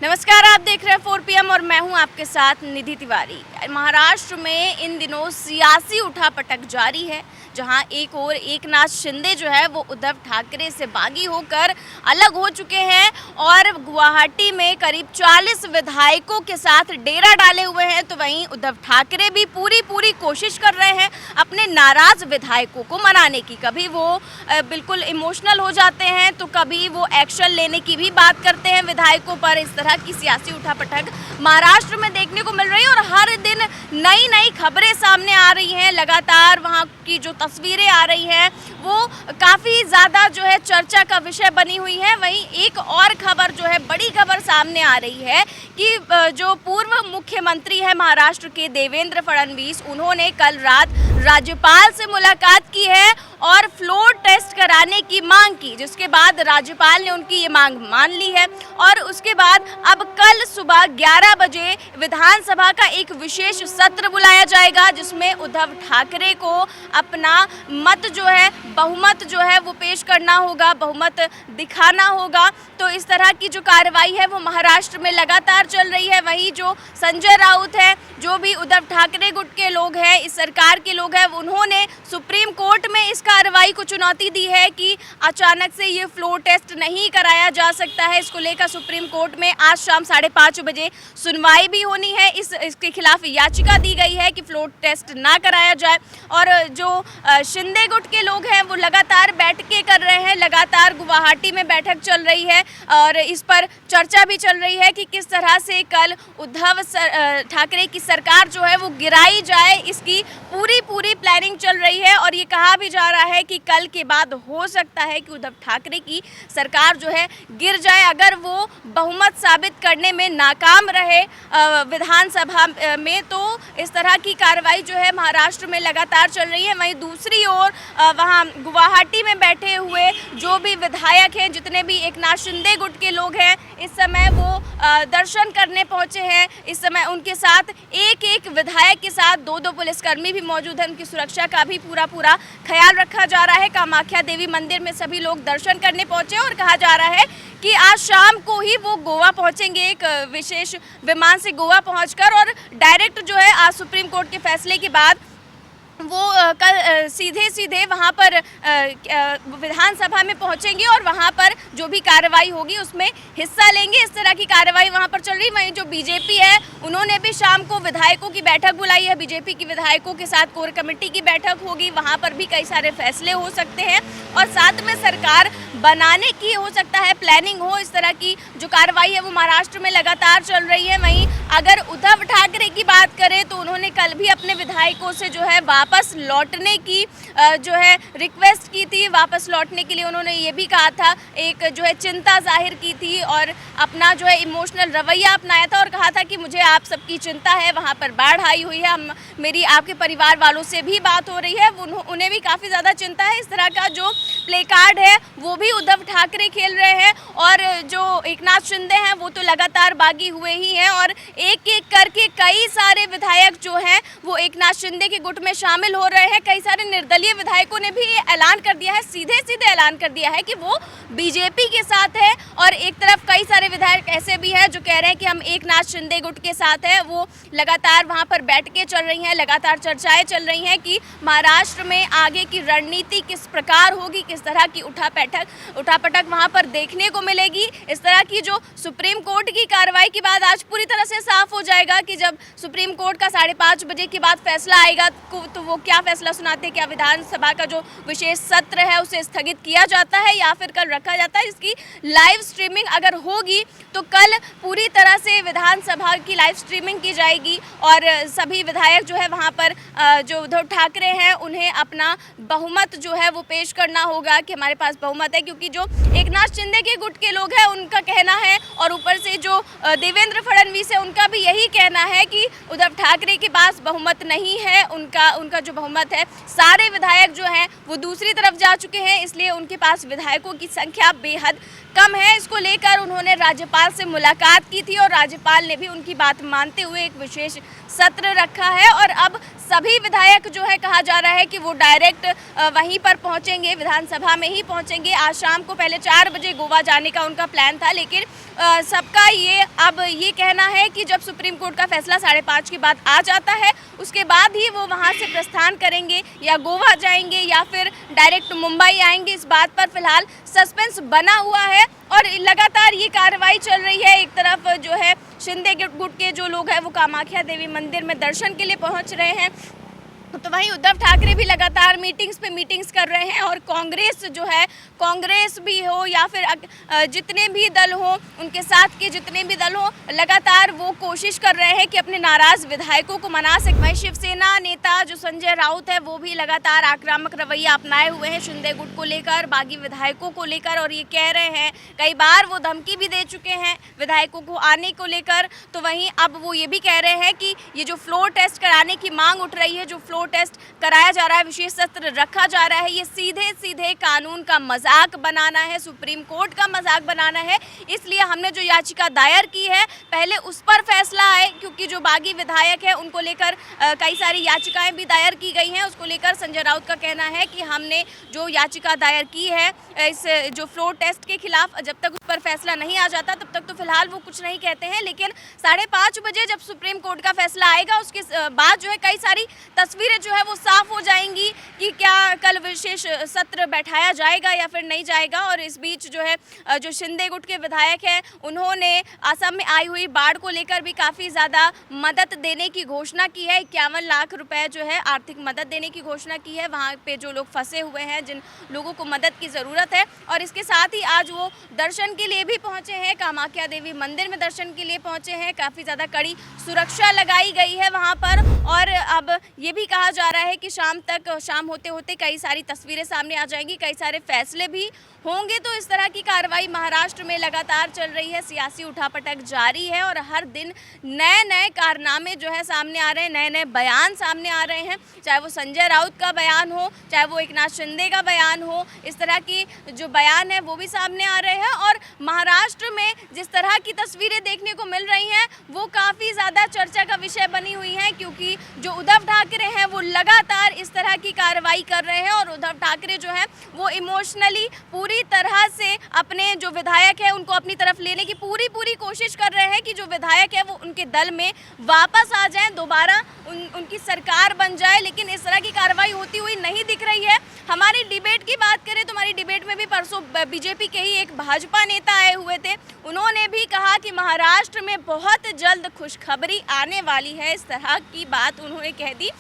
नमस्कार, आप देख रहे हैं 4 PM और मैं हूं आपके साथ निधि तिवारी। महाराष्ट्र में इन दिनों सियासी उठापटक जारी है, जहां एक ओर एकनाथ शिंदे जो है वो उद्धव ठाकरे से बागी होकर अलग हो चुके हैं और गुवाहाटी में करीब 40 विधायकों के साथ डेरा डाले हुए हैं, तो वहीं उद्धव ठाकरे भी पूरी कोशिश कर रहे हैं अपने नाराज विधायकों को मनाने की। कभी वो बिल्कुल इमोशनल हो जाते हैं, तो कभी वो एक्शन लेने की भी बात करते हैं विधायकों पर। इस तरह की सियासी उठापटक महाराष्ट्र में देखने को मिल रही है और हर दिन नई खबरें सामने आ रही हैं। लगातार वहाँ की जो तस्वीरें आ रही हैं वो काफ़ी ज़्यादा जो है चर्चा का विषय बनी हुई है। वहीं एक और खबर जो है, बड़ी खबर सामने आ रही है कि जो पूर्व मुख्यमंत्री है महाराष्ट्र के देवेंद्र फडणवीस, उन्होंने कल रात राज्यपाल से मुलाकात की है और फ्लोर टेस्ट कराने की मांग की, जिसके बाद राज्यपाल ने उनकी ये मांग मान ली है। और उसके बाद अब कल सुबह 11 बजे विधानसभा का एक विशेष सत्र बुलाया जाएगा, जिसमें उद्धव ठाकरे को अपना मत जो है, बहुमत जो है वो पेश करना होगा, बहुमत दिखाना होगा। तो इस तरह की जो कार्रवाई है वो महाराष्ट्र में लगातार चल रही है। वहीं जो संजय राउत है, जो भी उद्धव ठाकरे गुट के लोग हैं, इस सरकार के लोग हैं, उन्होंने सुप्रीम कोर्ट में इस कार्रवाई को चुनौती दी है कि अचानक से ये फ्लोर टेस्ट नहीं कराया जा सकता है। इसको लेकर सुप्रीम कोर्ट में आज शाम 5:30 बजे सुनवाई भी होनी है। इसके खिलाफ याचिका दी गई है कि फ्लोर टेस्ट ना कराया जाए। और जो शिंदे गुट के लोग हैं वो लगातार बैठकें कर रहे हैं, लगातार गुवाहाटी में बैठक चल रही है और इस पर चर्चा भी चल रही है कि किस तरह से कल उद्धव ठाकरे की सरकार जो है वो गिराई जाए। इसकी पूरी प्लानिंग चल रही है और ये कहा भी जा रहा है कि कल के बाद हो सकता है कि उद्धव ठाकरे की सरकार जो है गिर जाए, अगर वो बहुमत साबित करने में नाकाम रहे विधानसभा में। तो इस तरह की कार्रवाई जो है महाराष्ट्र में लगातार चल रही है। वहीं दूसरी ओर वहाँ गुवाहाटी में बैठे हुए जो भी विधायक हैं, जितने भी एकनाथ शिंदे गुट के लोग हैं, इस समय वो दर्शन करने पहुंचे हैं। इस समय उनके साथ एक विधायक के साथ दो पुलिसकर्मी भी मौजूद हैं। उनकी सुरक्षा का भी पूरा ख्याल रखा जा रहा है। कामाख्या देवी मंदिर में सभी लोग दर्शन करने पहुंचे और कहा जा रहा है कि आज शाम को ही वो गोवा पहुंचेंगे, एक विशेष विमान से गोवा पहुंचकर, और डायरेक्ट जो है आज सुप्रीम कोर्ट के फैसले के बाद वो कल सीधे वहाँ पर विधानसभा में पहुँचेंगे और वहाँ पर जो भी कार्रवाई होगी उसमें हिस्सा लेंगे। इस तरह की कार्रवाई वहाँ पर चल रही। वहीं जो बीजेपी है, उन्होंने भी शाम को विधायकों की बैठक बुलाई है। बीजेपी की विधायकों के साथ कोर कमेटी की बैठक होगी, वहाँ पर भी कई सारे फैसले हो सकते हैं और साथ में सरकार बनाने की हो सकता है प्लानिंग हो। इस तरह की जो कार्रवाई है वो महाराष्ट्र में लगातार चल रही है। वहीं अगर उद्धव ठाकरे की बात करें तो उन्होंने कल भी अपने विधायकों से जो है वापस लौटने की जो है रिक्वेस्ट की थी। वापस लौटने के लिए उन्होंने ये भी कहा था, एक जो है चिंता जाहिर की थी और अपना जो है इमोशनल रवैया अपनाया था और कहा था कि मुझे आप सबकी चिंता है, वहाँ पर बाढ़ आई हुई है, मेरी आपके परिवार वालों से भी बात हो रही है, उन्हें भी काफ़ी ज़्यादा चिंता है। इस तरह का जो प्ले कार्ड है वो भी उद्धव ठाकरे खेल रहे हैं और जो एकनाथ शिंदे हैं वो तो लगातार बागी हुए ही हैं और एक करके कई सारे विधायक जो हैं वो एकनाथ शिंदे के गुट में शामिल हो रहे हैं। कई सारे निर्दलीय विधायकों ने भी ये ऐलान कर दिया है, सीधे ऐलान कर दिया है कि वो बीजेपी के साथ है। और एक तरफ कई सारे विधायक ऐसे भी हैं जो कह रहे हैं कि हम एकनाथ शिंदे गुट के साथ हैं। वो लगातार वहाँ पर बैठकें चल रही हैं, लगातार चर्चाएं चल रही हैं कि महाराष्ट्र में आगे की रणनीति किस प्रकार होगी, किस तरह की उठापटक वहाँ पर देखने को मिलेगी। इस तरह की जो सुप्रीम कोर्ट की कार्रवाई के बाद आज पूरी तरह से साफ हो जाएगा कि जब सुप्रीम कोर्ट का 5:30 बजे के बाद फैसला आएगा तो वो क्या फैसला सुनाते हैं। क्या विधानसभा का जो विशेष सत्र है उसे स्थगित किया जाता है या फिर कल रखा जाता है। इसकी लाइव स्ट्रीमिंग अगर होगी तो कल पूरी तरह से विधानसभा की लाइव स्ट्रीमिंग की जाएगी और सभी विधायक जो है वहाँ पर जो उद्धव ठाकरे हैं उन्हें अपना बहुमत जो है वो पेश करना होगा कि हमारे पास बहुमत है, क्योंकि जो एकनाथ शिंदे के गुट के लोग हैं उनका कहना है और ऊपर से जो देवेंद्र फडणवीस है उनका भी यही कहना है कि उद्धव ठाकरे के पास बहुमत नहीं है। उनका जो बहुमत है, सारे विधायक जो हैं वो दूसरी तरफ जा चुके हैं, इसलिए उनके पास विधायकों की संख्या बेहद कम है। इसको लेकर उन्होंने राज्यपाल से मुलाकात की थी और राज्यपाल ने भी उनकी बात मानते हुए एक विशेष सत्र रखा है और अब सभी विधायक जो है कहा जा रहा है कि वो डायरेक्ट वहीं पर पहुंचेंगे, विधानसभा में ही पहुंचेंगे। आज शाम को पहले 4 बजे गोवा जाने का उनका प्लान था, लेकिन सबका ये अब ये कहना है कि जब सुप्रीम कोर्ट का फैसला 5:30 के बाद आ जाता है उसके बाद ही वो वहाँ से प्रस्थान करेंगे, या गोवा जाएंगे या फिर डायरेक्ट मुंबई आएंगे। इस बात पर फिलहाल सस्पेंस बना हुआ है और लगातार ये कार्रवाई चल रही है। एक तरफ जो है शिंदे गुट के जो लोग हैं वो कामाख्या देवी मंदिर में दर्शन के लिए पहुंच रहे हैं, तो वहीं उद्धव ठाकरे भी लगातार मीटिंग्स पे मीटिंग्स कर रहे हैं। और कांग्रेस जो है, कांग्रेस भी हो या फिर जितने भी दल हो, उनके साथ के जितने भी दल हो, लगातार वो कोशिश कर रहे हैं कि अपने नाराज विधायकों को मना सकें। वहीं शिवसेना नेता जो संजय राउत है वो भी लगातार आक्रामक रवैया अपनाए हुए हैं शिंदे गुट को लेकर, बागी विधायकों को लेकर, और ये कह रहे हैं, कई बार वो धमकी भी दे चुके हैं विधायकों को आने को लेकर। तो वहीं अब वो ये भी कह रहे हैं कि ये जो फ्लोर टेस्ट कराने की मांग उठ रही है, जो फ्लोर टेस्ट कराया जा रहा है, विशेष सत्र रखा जा रहा है, ये सीधे सीधे कानून का मजाक बनाना है, सुप्रीम कोर्ट का मजाक बनाना है। इसलिए हमने जो याचिका दायर की है पहले उस पर फैसला आए, क्योंकि जो बागी विधायक है उनको लेकर कई सारी याचिकाएं भी दायर की गई हैं। उसको लेकर संजय राउत का कहना है कि हमने जो याचिका दायर की है इस जो फ्लोर टेस्ट के खिलाफ, जब तक उस पर फैसला नहीं आ जाता तब तक तो फिलहाल वो कुछ नहीं कहते हैं, लेकिन 5:30 बजे जब सुप्रीम कोर्ट का फैसला आएगा उसके बाद जो है कई सारी तस्वीरें जो है वो साफ हो जाएंगी कि क्या कल विशेष सत्र बैठाया जाएगा या फिर नहीं जाएगा। और इस बीच जो है जो शिंदे गुट के विधायक हैं उन्होंने असम में आई हुई बाढ़ को लेकर भी काफ़ी ज़्यादा मदद देने की घोषणा की है। 51 लाख रुपए जो है आर्थिक मदद देने की घोषणा की है वहाँ पे जो लोग फंसे हुए हैं, जिन लोगों को मदद की ज़रूरत है। और इसके साथ ही आज वो दर्शन के लिए भी पहुँचे हैं, कामाख्या देवी मंदिर में दर्शन के लिए पहुँचे हैं। काफ़ी ज़्यादा कड़ी सुरक्षा लगाई गई है वहाँ पर। और अब ये भी कहा जा रहा है कि शाम होते होते कई सारी तस्वीरें सामने आ जाएंगी, कई सारे फैसले भी होंगे। तो इस तरह की कार्रवाई महाराष्ट्र में लगातार चल रही है, सियासी उठापटक जारी है और हर दिन नए नए कारनामे जो है सामने आ रहे हैं, नए नए बयान सामने आ रहे हैं, चाहे वो संजय राउत का बयान हो, चाहे वो एकनाथ शिंदे का बयान हो। इस तरह की जो बयान है वो भी सामने आ रहे हैं और महाराष्ट्र में जिस तरह की तस्वीरें देखने को मिल रही हैं वो काफ़ी ज़्यादा चर्चा का विषय बनी हुई हैं, क्योंकि जो उद्धव ठाकरे हैं वो लगातार इस तरह की कार्रवाई कर रहे हैं और उद्धव ठाकरे जो है वो इमोशनली पूरी तरह से अपने जो विधायक है उनको अपनी तरफ लेने की पूरी कोशिश कर रहे हैं कि जो विधायक है वो उनके दल में वापस आ जाएं, दोबारा उनकी सरकार बन जाए। लेकिन इस तरह की कार्रवाई होती हुई नहीं दिख रही है। हमारी डिबेट की बात करें तो हमारी डिबेट में भी परसों बीजेपी के ही एक भाजपा नेता आए हुए थे, उन्होंने भी कहा कि महाराष्ट्र में बहुत जल्द खुशखबरी आने वाली है। इस तरह की बात उन्होंने कह दी,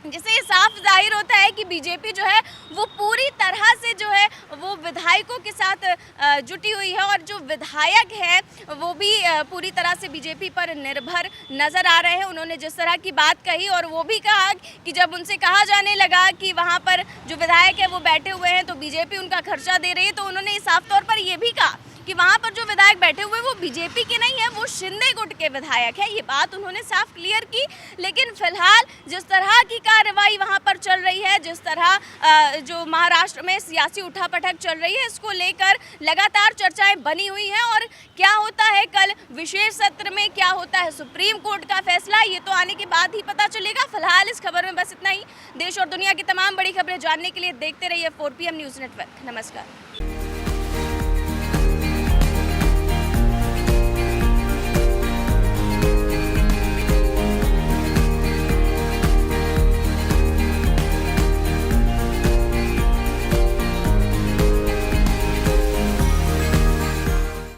जिससे ये साफ जाहिर होता है कि बीजेपी जो है वो पूरी तरह से जो है वो विधायकों के साथ जुटी हुई है और जो विधायक हैं वो भी पूरी तरह से बीजेपी पर निर्भर नज़र आ रहे हैं। उन्होंने जिस तरह की बात कही और वो भी कहा कि जब उनसे कहा जाने लगा कि वहाँ पर जो विधायक है वो बैठे हुए हैं तो बीजेपी उनका खर्चा दे रही है, तो उन्होंने साफ तौर पर ये भी कहा कि वहाँ पर जो विधायक बैठे हुए वो बीजेपी के नहीं है, वो शिंदे गुट के विधायक है। ये बात उन्होंने साफ क्लियर की। लेकिन फिलहाल जिस तरह की कार्रवाई वहाँ पर चल रही है, जिस तरह जो महाराष्ट्र में सियासी उठापटक चल रही है, इसको लेकर लगातार चर्चाएं बनी हुई हैं। और क्या होता है कल विशेष सत्र में, क्या होता है सुप्रीम कोर्ट का फैसला, ये तो आने के बाद ही पता चलेगा। फिलहाल इस खबर में बस इतना ही। देश और दुनिया की तमाम बड़ी खबरें जानने के लिए देखते रहिए 4PM न्यूज़ नेटवर्क। नमस्कार।